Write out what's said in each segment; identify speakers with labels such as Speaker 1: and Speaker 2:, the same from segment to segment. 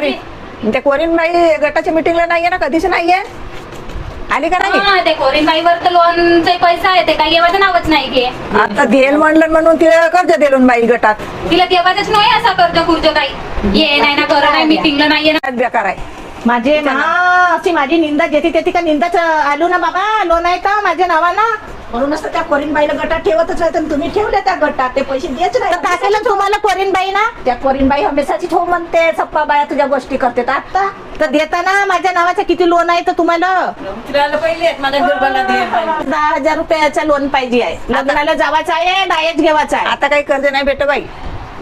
Speaker 1: त्या कोरीन बाई गटाच्या मीटिंगला नाहीये ना, कधीच नाहीये. आली का नाही?
Speaker 2: ते कोरीन बाईवर तर लोनचे पैसा आहे, ते काही देवाचं नावच नाही घे.
Speaker 1: आता देल म्हणलं म्हणून तिला कर्ज दिलं बाई गटात.
Speaker 2: तिला देवाचंच नाही असा कर्ज खुर्ज काही ये नाही ना, कर नाही, मीटिंगला नाहीये ना.
Speaker 1: बेकार आहे
Speaker 3: माझे अशी माझी निंदा जेथे का निंदाच आलो ना बाबा. लोन आहे का माझ्या नावानं?
Speaker 1: म्हणूनच त्या कोरीन बाईला गटात ठेवतच आहे. तुम्ही ठेवले त्या गटात, ते पैसे द्यायचे नाही.
Speaker 3: काय केलं तुम्हाला कोरीन बाई ना?
Speaker 1: त्या कोरीन बाई हमेशाची ठेव म्हणते. सप्पा बाया तुझ्या गोष्टी करते. आता
Speaker 3: तर देताना माझ्या नावाचं किती लोन आहे तर तुम्हाला?
Speaker 1: पहिले माझ्या दुर्बला
Speaker 3: 10,000 रुपयाचा लोन पाहिजे आहे. लग्नाला जावाचं आहे, डायट घेवायचा आहे.
Speaker 1: आता काही कर्ज नाही भेट बाई.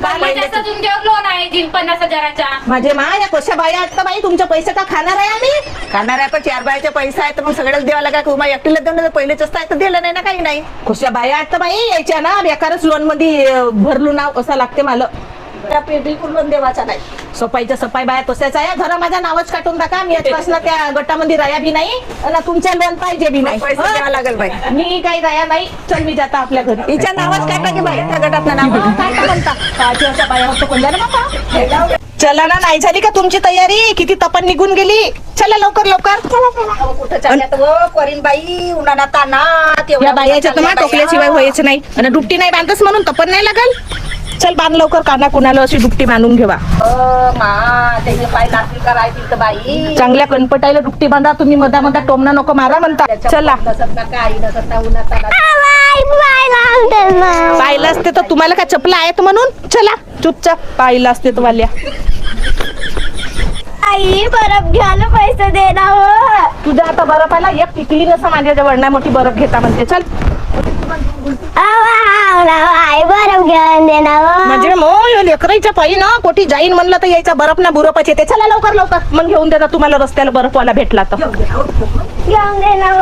Speaker 2: तुमच्यावर लोन आहे 50,000चा.
Speaker 3: माझे मा या कशा बाया आहेत का बाई? तुमचे पैसे का खाणार आहे आम्ही?
Speaker 1: खाणार आहे पण 4 बायाचा पैसा आहे तर मग सगळ्याच द्यावा लागेल. कुमा एकटीला देऊन पहिलेच असतं तर दिलं नाही ना, काही नाही.
Speaker 3: कशा बाया आहेत बाई यायच्या ना, बेकारच लोन मध्ये भरलो नाव असं लागते मला.
Speaker 1: बिलकुल लोन देवाचा नाही.
Speaker 3: सफाईच्या सफाई बाया तशाच आहे. घर माझ्या नावच काटून टाका. मी याच्यापासून त्या गटामध्ये राया बी नाही आणि तुमच्या लोन पाहिजे बी नाही.
Speaker 1: पैसे द्यावा लागेल बाई.
Speaker 3: मी काही राया नाही. चल मी जाता आपल्या घरी.
Speaker 1: हिच्या नावाच काटा की बाई, त्या गटातलं नाव
Speaker 3: काय का म्हणता? काळजी अशा बाया होतो कोणत्या ना बाबा. चला ना, नाही झाली का तुमची तयारी? किती तपन निघून गेली. चला लवकर लवकर.
Speaker 1: कुठं चालल्यात व कोरीन बाई? उन्हाना तानात
Speaker 3: या बायाच्या तर टोकल्याशिवाय व्हायचं नाही. आणि दुपटी नाही बांधतच म्हणून तपन नाही लागल. चल बांध लवकर. काना कुणाला अशी दुपटी बांधून घेवा.
Speaker 1: त्याचे पाय लागतील करायची तर बाई.
Speaker 3: चांगल्या कणपटायला दुपटी बांधा. तुम्ही मधा मधा टोमना नको मारा म्हणता. चला
Speaker 1: काही नसत उन्हात
Speaker 3: पाहिलं असते तर तुम्हाला काय चपला आहेत म्हणून. चला चुपचाप. पाहिलं असते तर वाल्या.
Speaker 4: आई बर्फ घ्यायला पैसे दे ना हो.
Speaker 3: तुझ्या आता बर्फ आला. एक टिकली नसं माझ्या जवळ नाही मोठी बर्फ घेता म्हणते. चल
Speaker 4: आई बर्फ घेऊन दे ना हो.
Speaker 3: म्हणजे मग लेकराच्या पायी ना कोठी जाईन म्हणलं तर यायचा बर्फ ना बुरपच येते. चला लवकर लवकर. मग घेऊन देता तुम्हाला रस्त्याला बर्फवाला भेटला तर.
Speaker 4: घेऊन दे ना हो.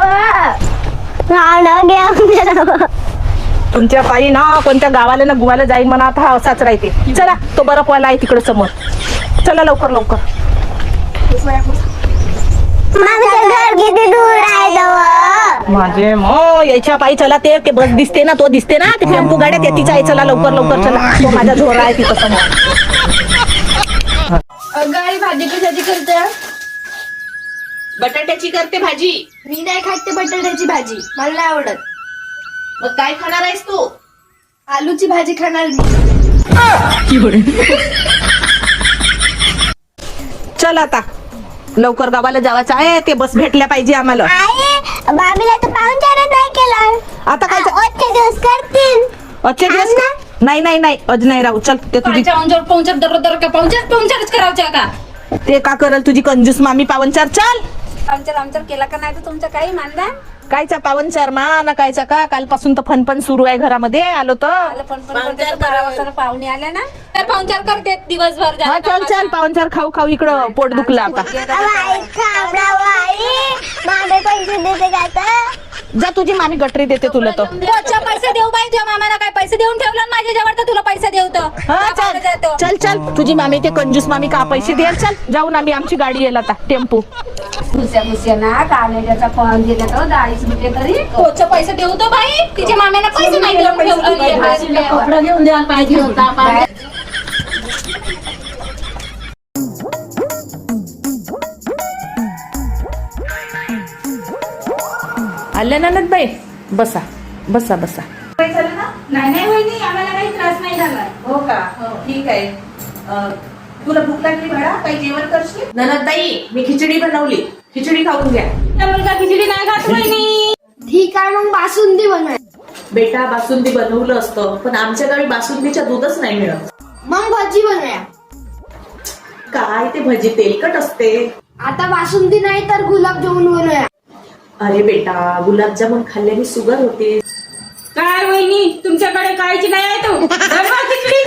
Speaker 4: घेऊन दे ना हो.
Speaker 3: तुमच्या पायी ना कोणत्या गावाला ना गुवाला जाईन म्हणा. आता हा असाच राहते. चला तो बर्फवाला आहे तिकडे समोर. चला लवकर लवकर.
Speaker 4: घर किती दूर आहे जवळ?
Speaker 3: माझे मग यायच्या पायी चला. ते बस दिसते ना, तो दिसते ना, ते टेम्पो गाड्यात येतीच आहे. चला लवकर लवकर चला. तो माझा झोरा आहे तिथं समोर.
Speaker 4: गाई भाजी कशाची करते?
Speaker 3: बटाट्याची करते भाजी.
Speaker 4: मी नाही खात ते बटाट्याची भाजी, मला नाही आवडत.
Speaker 3: मग काय खाणार आहेस तू?
Speaker 4: आलूची भाजी खाणार मी.
Speaker 3: चल आता लवकर गावाला जायचं आहे. ते बस भेटल्या पाहिजे आम्हाला.
Speaker 4: मामीला तर पाहुणचारच नाही केला.
Speaker 3: आता काय
Speaker 4: आजचे दिवस करतील.
Speaker 3: अच्छे दिवस का? नाही नाही नाही अज नाही राहू. चल ते तुझी
Speaker 2: पाहुणचार दर का पाहुणचारच करायचा का?
Speaker 3: ते का करल तुझी कंजूस मामी पावनचार. चल
Speaker 2: पाहुणचार केला का नाही तर तुमचं काही मानला
Speaker 3: कायचा पावनचार मा ना कायचा का? कालपासून तर फनफन सुरू आहे घरामध्ये. आलो तर
Speaker 2: पाहुणे आल्या ना तर पाहुणचार करते दिवसभर.
Speaker 3: हा चल चल पावनचार खाऊ खाऊ. इकडं पोट दुखलं आता.
Speaker 4: मामे पैसे देते का आता?
Speaker 3: जा तुझी मामी गटरी देते तुला तर.
Speaker 2: पैसे देऊ बाई. तुझ्या मामाला काय पैसे देऊन ठेवलं ना माझ्या जवळ तर तुला पैसे देऊ तर.
Speaker 3: हा चल चल चल. तुझी मामी ते कंजूस मामी का पैसे द्याल. चल जाऊन आम्ही. आमची गाडी येईल आता टेम्पो.
Speaker 2: भुस्या ना कांद्याचा फॉर्म दिला तो 40 रुपये तरी कोच पैसे देऊ तो बाई. तिच्या मामेला पैसे नाही देऊन ठेवलं.
Speaker 1: कपडा घेऊन द्यायला पाहिजे होता.
Speaker 3: आल्या ना बाई. बसा बसा बसा.
Speaker 2: नाही नाही वहिनी आम्हाला काही त्रास नाही झाला.
Speaker 3: हो का? ठीक आहे. तुला भूक लागली बाळा? काही जेवण करशील? ननदताई मी खिचडी बनवली. खिचडी खाऊन घ्या.
Speaker 2: मुलगा खिचडी नाही खात वहिनी.
Speaker 4: ठीक आहे मग बासुंदी बनव.
Speaker 3: बेटा बासुंदी बनवलं असतं पण आमच्या गावी बासुंदीच्या दूधच नाही मिळत.
Speaker 4: मग भजी बनवूया.
Speaker 3: काय ते भजी तेलकट असते.
Speaker 4: आता बासुंदी नाही तर गुलाबजामुन बनवूया.
Speaker 3: अरे बेटा गुलाबजामुन खाल्ल्याने शुगर होते.
Speaker 2: काय वहिनी तुमच्याकडे कायची नाही आहे तो खिचडी.